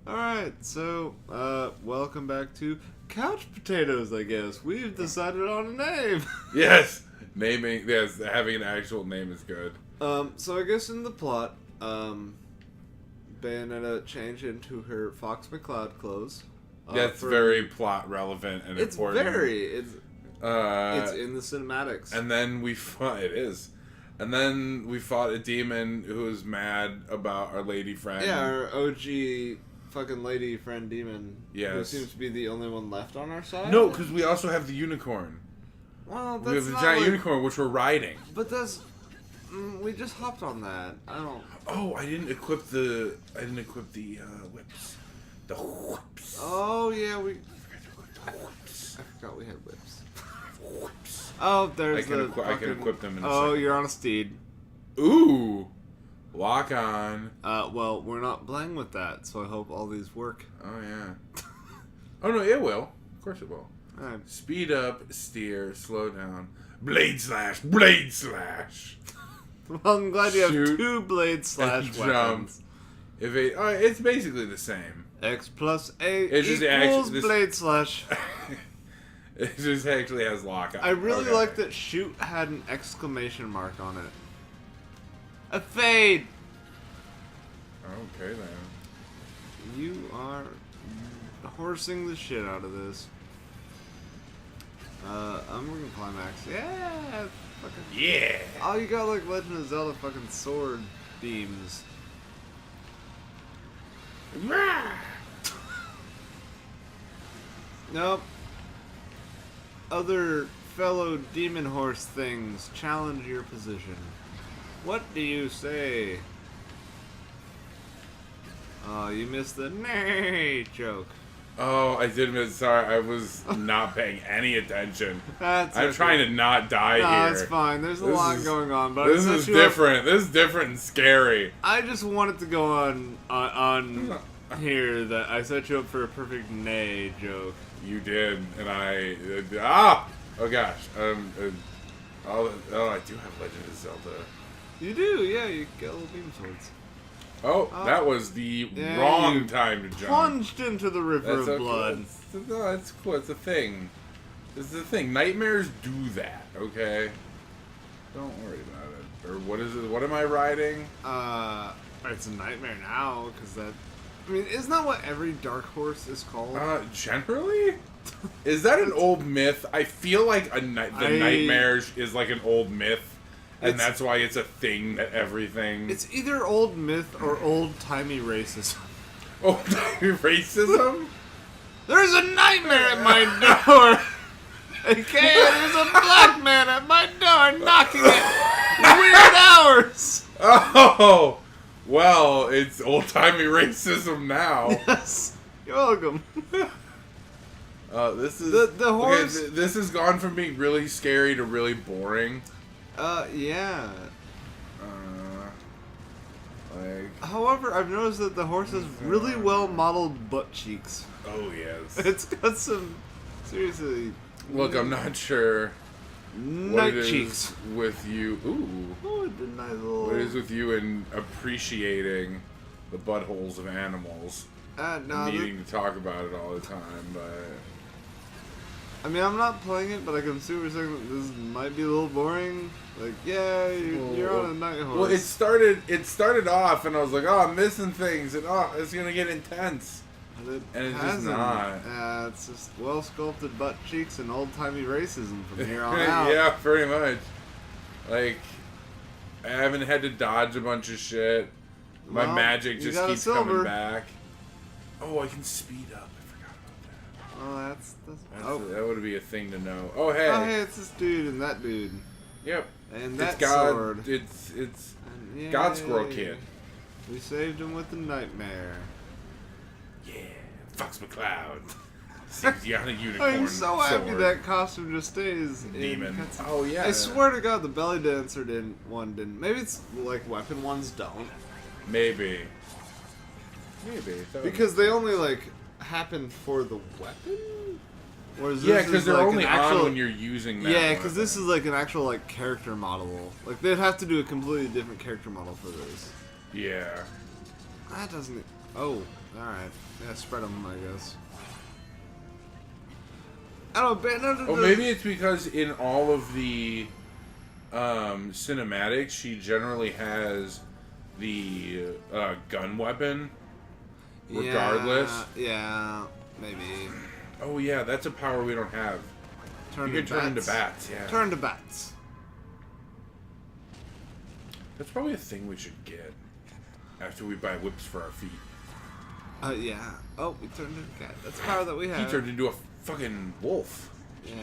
Alright, so, welcome back to Couch Potatoes, I guess. We've decided on a name. Yes, having an actual name is good. So I guess in the plot, Bayonetta changed into her Fox McCloud clothes. That's very plot relevant and important. It's in the cinematics. And then we fought a demon who was mad about our lady friend. Yeah, our OG fucking lady friend demon. Yes. Who seems to be the only one left on our side. No, because we also have the unicorn. Well, that's we have the not giant unicorn, which we're riding. But that's... we just hopped on that. I don't... Oh, I didn't equip the whips. The whips. Oh, yeah, I forgot we had whips. Oh, there's I can equip them in a Oh, second. you're on a steed. Ooh! Lock on. Well, we're not playing with that, so I hope all these work. Oh, yeah. Oh, no, it will. Of course it will. Alright. Speed up, steer, slow down. Blade slash! Blade slash! Well, I'm glad you have Shoot two blade slash and weapons. Jump. It's basically the same. X plus A It's just equals actually blade slash. It just actually has lock on. I really like that shoot had an exclamation mark on it. A fade! Okay, then. You are horsing the shit out of this. I'm working climax. Yeah! Fucking... Yeah! Oh, you got like Legend of Zelda fucking sword beams. Nope. Other fellow demon horse things challenge your position. What do you say? Oh, you missed the nay joke. Oh, I did miss. Sorry, I was not paying any attention. That's I'm okay. trying to not die here. No, it's fine. There's a lot going on, but this is different. This is different and scary. I just wanted to go on here that I set you up for a perfect nay joke. You did, and I oh gosh. I do have Legend of Zelda. You do, yeah. You get little beam swords. Oh, that was the wrong time to jump. Plunged into the river of blood. That's cool. It's a thing. This is the thing. Nightmares do that. Okay. Don't worry about it. Or what is it? What am I riding? It's a nightmare now because that. I mean, isn't that what every dark horse is called? Generally? Is that an old myth? I feel like the nightmares is like an old myth. And that's why it's a thing that everything... It's either old myth or old-timey racism. Old-timey racism? There's a nightmare at my door! Okay, there's a black man at my door knocking at weird hours! Oh! Well, it's old-timey racism now. Yes. You're welcome. This is... The horse... Okay, this has gone from being really scary to really boring. Yeah. However, Like... I've noticed that the horse has really well-modeled butt cheeks. Oh, yes. It's got some... Seriously... Look, I'm not sure... Night cheeks. With you... Ooh. Oh, the nice little... What is with you in appreciating the buttholes of animals? No, needing to talk about it all the time, but... I mean, I'm not playing it, but I can see what you're saying that this might be a little boring. Like, yeah, you're on a night horse. Well, it started off, and I was like, oh, I'm missing things, and oh, it's gonna get intense. And it's just not. It's just well-sculpted butt cheeks and old-timey racism from here on out. Yeah, pretty much. Like, I haven't had to dodge a bunch of shit. My magic just keeps coming back. Oh, I can speed up. Oh, that would be a thing to know. Oh, hey. Oh, hey, it's this dude and that dude. Yep. And that sword. sword. It's God Squirrel Kid. We saved him with the nightmare. Yeah. Fox McCloud. Seems you got a unicorn. I'm so happy that costume just stays demon. in. Oh, yeah. I swear to God, the belly dancer didn't. Maybe it's like weapon ones don't. Maybe. Because they only like happen for the weapon? Yeah, because they're only on when you're using that. Yeah, because this is like an actual like character model. Like they'd have to do a completely different character model for this. Yeah. That doesn't... Oh, alright. Yeah, spread them, I guess. I don't know, Bayonetta... Oh, maybe it's because in all of the cinematics, she generally has the gun weapon, regardless. Yeah, maybe. Oh, yeah, that's a power we don't have. You can turn into bats, yeah. Turn to bats. That's probably a thing we should get after we buy whips for our feet. Yeah. Oh, we turned into a cat. That's the power that we have. He turned into a fucking wolf. Yeah.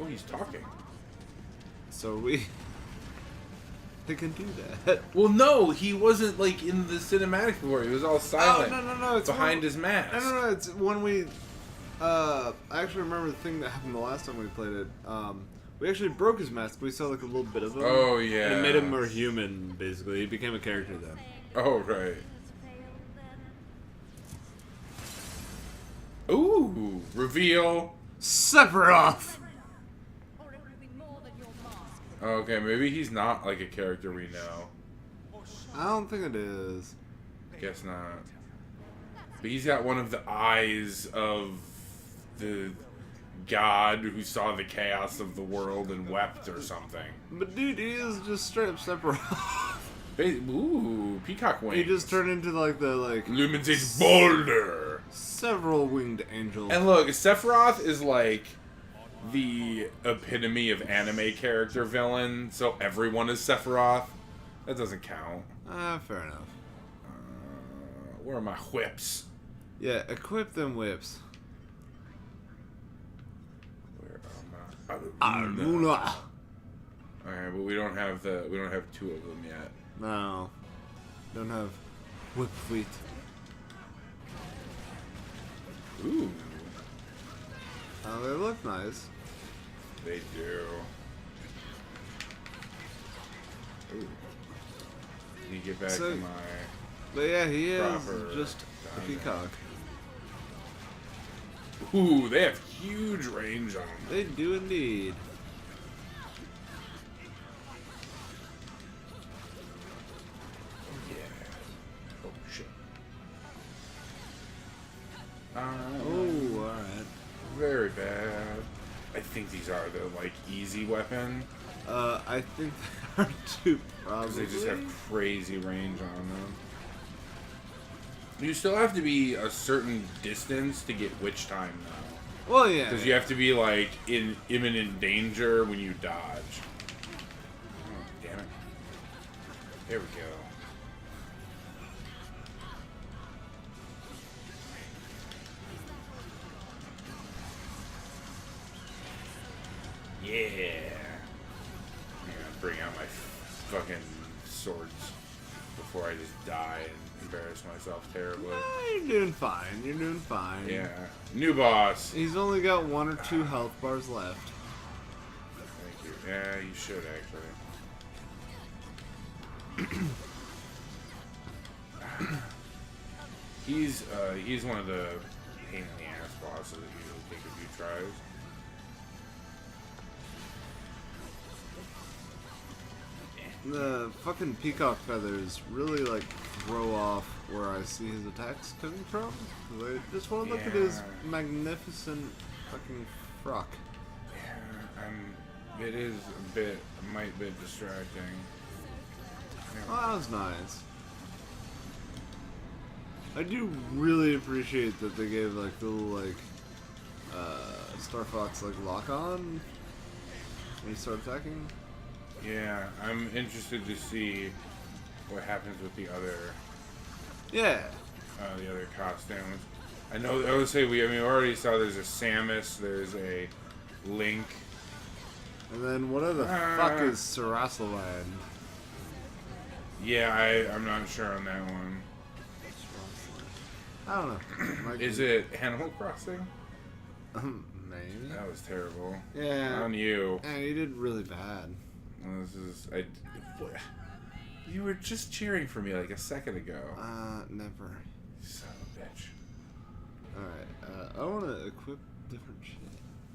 Oh, he's talking. So we can do that. Well, no, he wasn't like in the cinematics before. He was all silent. Oh, no. It's behind his mask. No. It's when we. I actually remember the thing that happened the last time we played it. We actually broke his mask. We saw like a little bit of him. Oh yeah. And it made him more human. Basically, he became a character then. Oh right. Ooh, reveal. Sephiroth. Okay, maybe he's not like a character we know. I don't think it is. Guess not. But he's got one of the eyes of the god who saw the chaos of the world and wept or something. But dude, he is just straight up Sephiroth. Ooh, peacock wings. He just turned into like the Lumen's Age Boulder. Several winged angels. And look, Sephiroth is like the epitome of anime character villain, so everyone is Sephiroth. That doesn't count. Fair enough. Where are my whips? Yeah, equip them whips. Where are my Aruna. Alright, but we don't have two of them yet. No. Don't have whip fleet. Ooh. Oh, they look nice. They do. Ooh. Can you get back to my... But yeah, he is proper just a peacock. Ooh, they have huge range on them. They do indeed. Oh, yeah. Oh, shit. Oh, alright. Very bad. I think these are the, like, easy weapon. I think they are too, probably. Because they just have crazy range on them. You still have to be a certain distance to get witch time, though. Well, yeah. Because you have to be, like, in imminent danger when you dodge. Oh, damn it. There we go. Yeah. I'm gonna bring out my fucking swords before I just die and embarrass myself terribly. You're doing fine. You're doing fine. Yeah. New boss. He's only got 1 or 2 health bars left. Thank you. Yeah, you should actually. He's one of the pain in the ass bosses that usually take a few tries. The fucking peacock feathers really like throw off where I see his attacks coming from. I just want to look at his magnificent fucking frock. Yeah, it is a bit, might be distracting. Oh, that was nice. I do really appreciate that they gave like the little like Star Fox like lock on when you start attacking. Yeah, I'm interested to see what happens with the other. Yeah. The other costumes. I know. I would say we already saw. There's a Samus. There's a Link. And then what the fuck is Sarasaland? Yeah, I'm not sure on that one. I don't know. Is it Animal Crossing? Maybe. That was terrible. Yeah. On you. Yeah, you did really bad. This is you were just cheering for me like a second ago. Never. Son of a bitch. Alright, I want to equip different shit.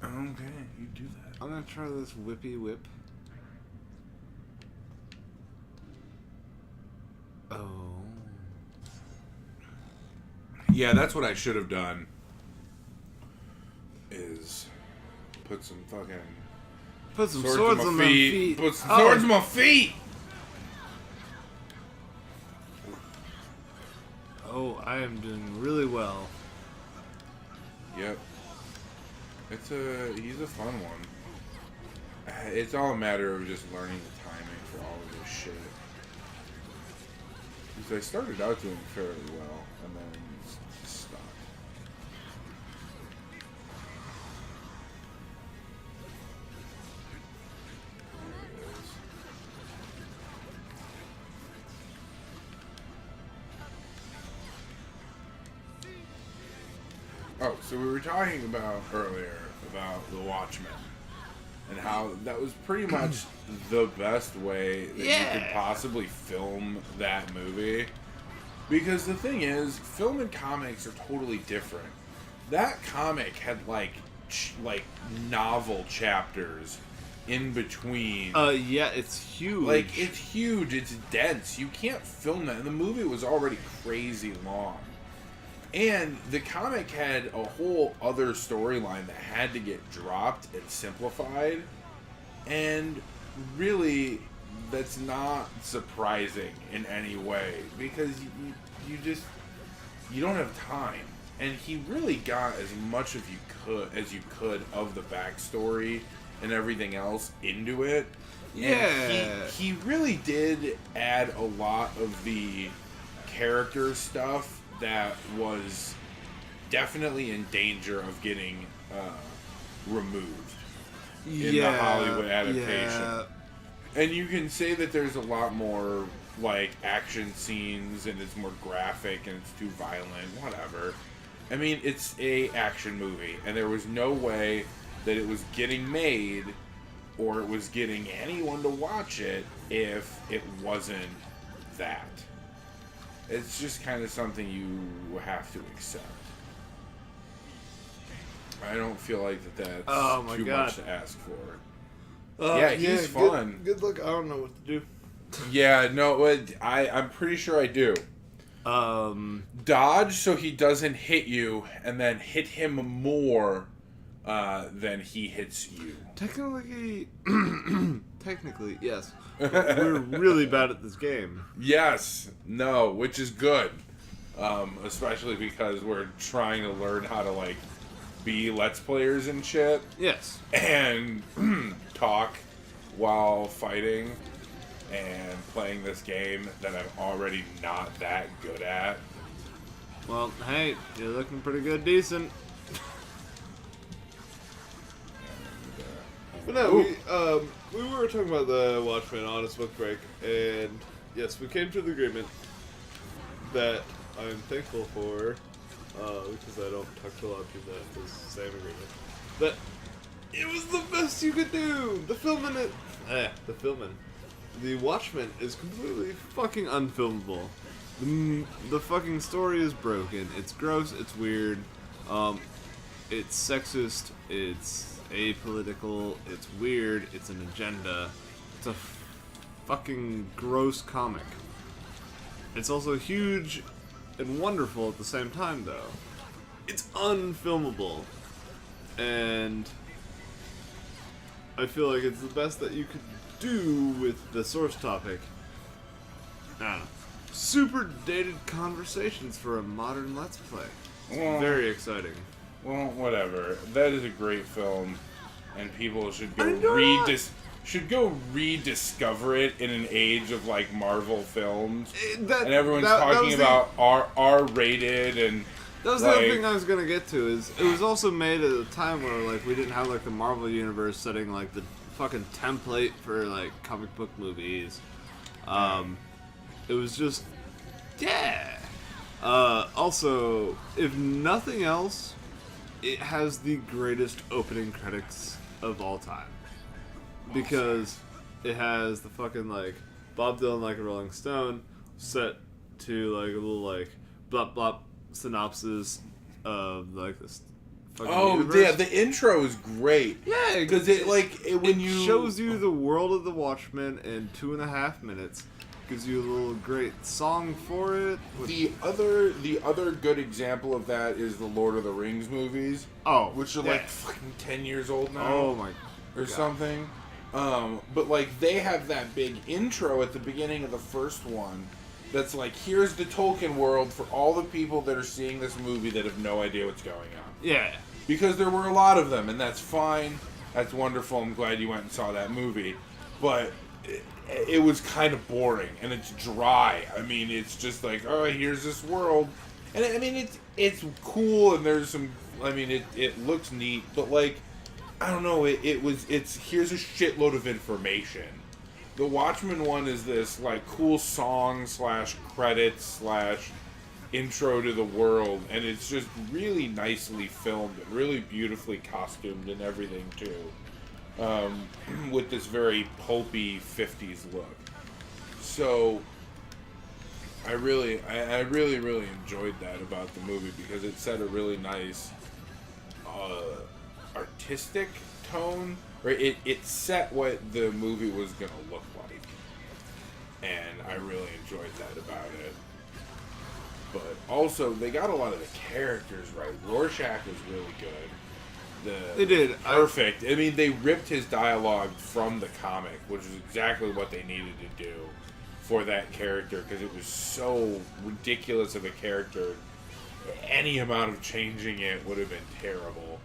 Okay, you do that. I'm gonna try this whippy whip. Oh. Yeah, that's what I should have done. Is put some fucking Put some swords swords on on my them feet. feet. Put some swords on my feet. Oh, I am doing really well. Yep. He's a fun one. It's all a matter of just learning the timing for all of this shit. Because I started out doing fairly well, and then stopped. There it is. Oh, so we were talking about earlier about The Watchmen and how that was pretty much the best way that you could possibly film that movie. Because the thing is, film and comics are totally different. That comic had like novel chapters in between. Yeah, it's huge. Like, it's huge, it's dense. You can't film that. And the movie was already crazy long. And the comic had a whole other storyline that had to get dropped and simplified. And really, that's not surprising in any way. Because you don't have time. And he really got as much as you could of the backstory and everything else into it. Yeah. And he really did add a lot of the character stuff that was definitely in danger of getting removed in the Hollywood adaptation. Yeah. And you can say that there's a lot more like action scenes and it's more graphic and it's too violent, whatever. I mean, it's a action movie, and there was no way that it was getting made or it was getting anyone to watch it if it wasn't that. It's just kind of something you have to accept. I don't feel like that's too much to ask for. Yeah, he's fun. Good luck. I don't know what to do. Yeah, no, I'm pretty sure I do. Dodge so he doesn't hit you, and then hit him more than he hits you. Technically, yes. We're really bad at this game. Yes, no, which is good. Especially because we're trying to learn how to, like, be Let's Players and shit. Yes. And talk while fighting and playing this game that I'm already not that good at. Well, hey, you're looking pretty good, decent. But no, we were talking about the Watchmen on a smoke break, and yes, we came to the agreement that I'm thankful for, because I don't talk to a lot of people that have the same agreement, that it was the best you could do! The Watchmen is completely fucking unfilmable. The fucking story is broken, it's gross, it's weird, it's sexist, it's apolitical, it's weird, it's an agenda, it's a fucking gross comic. It's also huge and wonderful at the same time, though. It's unfilmable, and I feel like it's the best that you could do with the source topic. I don't know. Super dated conversations for a modern Let's Play. Well, very exciting. Well, whatever. That is a great film, and people should go rediscover it in an age of like Marvel films. And everyone's talking about R-rated and. That was the other thing I was gonna get to. Is it was also made at a time where like we didn't have like the Marvel universe setting like the fucking template for like comic book movies. It was just also, if nothing else, it has the greatest opening credits of all time. Because it has the fucking, like, Bob Dylan like a Rolling Stone set to, like, a little, like, blop blop synopsis of, like, this fucking universe. Yeah, the intro is great. Yeah, because it shows you the world of the Watchmen in 2.5 minutes. gives you a little great song for it. The other good example of that is the Lord of the Rings movies. Oh, which are like fucking 10 years old now. Oh my or God. something. But like they have that big intro at the beginning of the first one that's like, here's the Tolkien world for all the people that are seeing this movie that have no idea what's going on. Yeah. Because there were a lot of them, and that's fine. That's wonderful. I'm glad you went and saw that movie. But it was kind of boring, and it's dry. I mean, it's just like, oh, here's this world. And I mean, it's cool, and there's some, I mean, it looks neat, but like, I don't know, it's here's a shitload of information. The Watchmen one is this, like, cool song / credits / intro to the world, and it's just really nicely filmed and really beautifully costumed and everything, too. With this very pulpy 50s look. So, I really enjoyed that about the movie because it set a really nice artistic tone, or it set what the movie was gonna look like, and I really enjoyed that about it. But also, they got a lot of the characters right. Rorschach was really good. They did. Perfect. I mean, they ripped his dialogue from the comic, which is exactly what they needed to do for that character, because it was so ridiculous of a character. Any amount of changing it would have been terrible.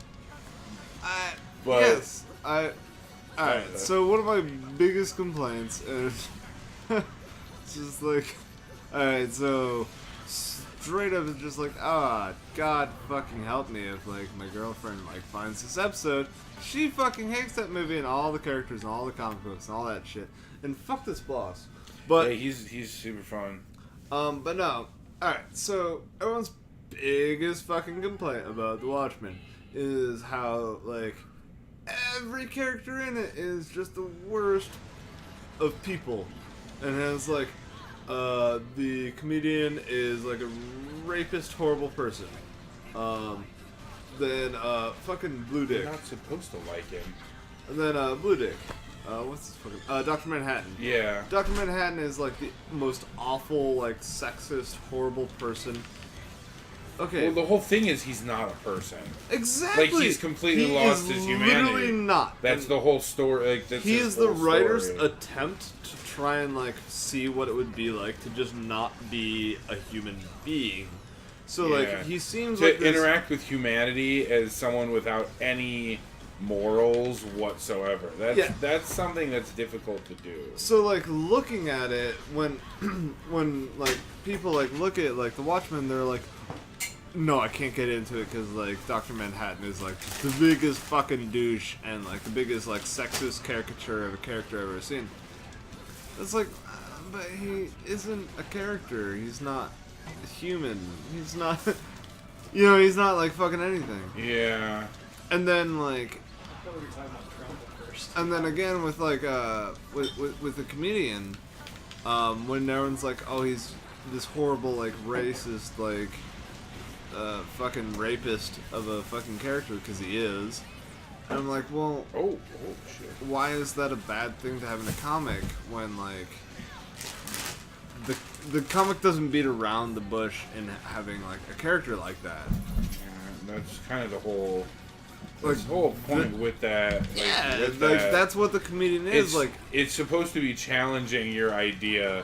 But yes. Alright, so one of my biggest complaints is it's just like, alright, so straight up it's just like, God fucking help me if like my girlfriend like finds this episode. She fucking hates that movie and all the characters and all the comic books and all that shit. And fuck this boss. But yeah, he's super fun. But no. Alright, so everyone's biggest fucking complaint about The Watchmen is how like every character in it is just the worst of people. And has like the comedian is like a rapist, horrible person. Then fucking Blue Dick. You're not supposed to like him. And then Blue Dick. What's his fucking Dr. Manhattan. Yeah. Dr. Manhattan is like the most awful, like sexist, horrible person. Okay. Well, the whole thing is he's not a person. Exactly. Like he's completely lost his humanity. Literally not. That's the whole story. Like, he is the writer's attempt to try and like see what it would be like to just not be a human being. So like he seems to like this, interact with humanity as someone without any morals whatsoever. That's something that's difficult to do. So like looking at it when when like people like look at like The Watchmen, they're like, no, I can't get into it because like Dr. Manhattan is like the biggest fucking douche and like the biggest like sexist caricature of a character I've ever seen. It's like, but he isn't a character. He's not human. He's not, you know, he's not like fucking anything. Yeah. And then like, I thought we were talking about Drunken first. and then again with like with the comedian, when everyone's like, oh, he's this horrible like racist like fucking rapist of a fucking character, because he is. And I'm like, well, oh shit. Why is that a bad thing to have in a comic when like the comic doesn't beat around the bush in having like a character like that? Yeah, that's kind of the whole point with that. Like, yeah, with like that, that's what the comedian is. Like, it's supposed to be challenging your idea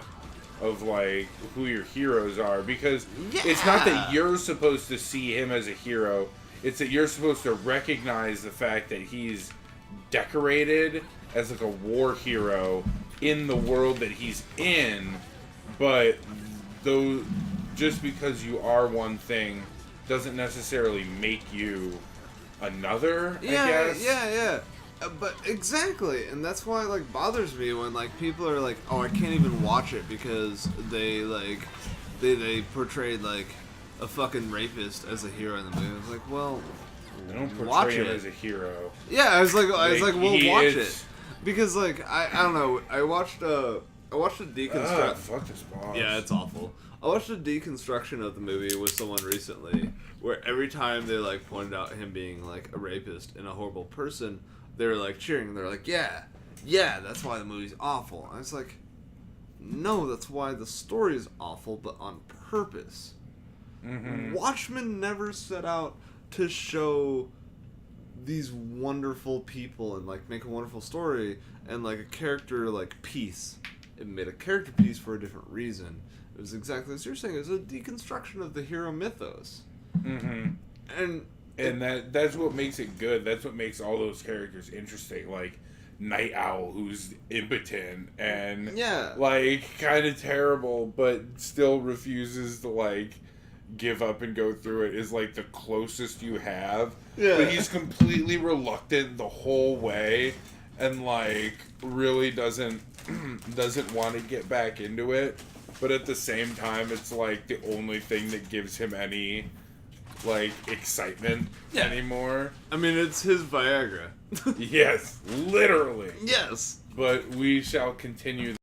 of like who your heroes are, because it's not that you're supposed to see him as a hero. It's that you're supposed to recognize the fact that he's decorated as like a war hero in the world that he's in, but though just because you are one thing doesn't necessarily make you another, I guess. Yeah. But exactly, and that's why it like bothers me when like people are like, oh, I can't even watch it because they like they portrayed like a fucking rapist as a hero in the movie. I was like, well, They don't watch portray him it as a hero. Yeah, I was like, well, watch is... it, because like I don't know. I watched a deconstruct. Fuck this boss. Yeah, it's awful. I watched a deconstruction of the movie with someone recently, where every time they like pointed out him being like a rapist and a horrible person, they were like cheering. They're like, yeah, that's why the movie's awful. I was like, No, that's why the story is awful, but on purpose. Mm-hmm. Watchmen never set out to show these wonderful people and like make a wonderful story and like a character like piece. It made a character piece for a different reason. It was exactly as you're saying. It was a deconstruction of the hero mythos. Mm-hmm. And that's what makes it good. That's what makes all those characters interesting. Like Night Owl, who's impotent and like kind of terrible, but still refuses to like give up and go through it, is like the closest you have. Yeah. But he's completely reluctant the whole way, and like really doesn't want to get back into it. But at the same time, it's like the only thing that gives him any like excitement anymore. I mean, it's his Viagra. Yes, literally. Yes. But we shall continue